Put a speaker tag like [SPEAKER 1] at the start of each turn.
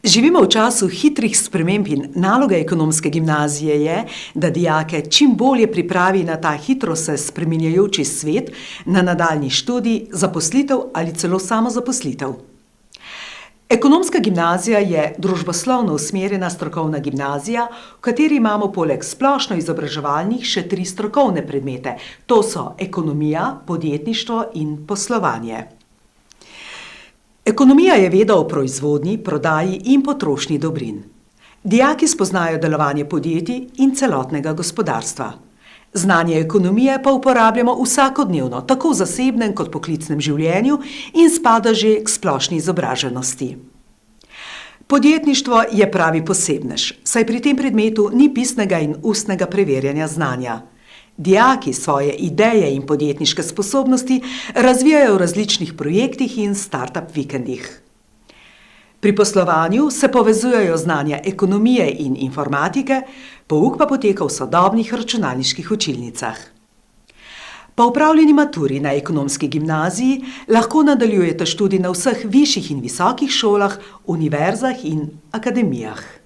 [SPEAKER 1] Živimo v času hitrih sprememb in naloga ekonomske gimnazije je, da dijake čim bolje pripravi na ta hitro se spreminjajoči svet, na nadaljnji študij, zaposlitev ali celo samozaposlitev. Ekonomska gimnazija je družboslovno usmerjena strokovna gimnazija, v kateri imamo poleg splošno izobraževalnih še 3 strokovne predmete. To so ekonomija, podjetništvo in poslovanje. Ekonomija je veda o proizvodnji, prodaji in potrošnji dobrin. Dijaki spoznajo delovanje podjetij in celotnega gospodarstva. Znanje ekonomije pa uporabljamo vsakodnevno, tako v zasebnem kot poklicnem življenju in spada že k splošni izobraženosti. Podjetništvo je pravi posebnež, saj pri tem predmetu ni pisnega in ustnega preverjanja znanja. Dijaki svoje ideje in podjetniške sposobnosti razvijajo v različnih projektih in start-up vikendih. Pri poslovanju se povezujejo znanja ekonomije in informatike, pouk pa poteka v sodobnih računalniških učilnicah. Po opravljeni maturi na ekonomski gimnaziji lahko nadaljujete študij na vseh višjih in visokih šolah, univerzah in akademijah.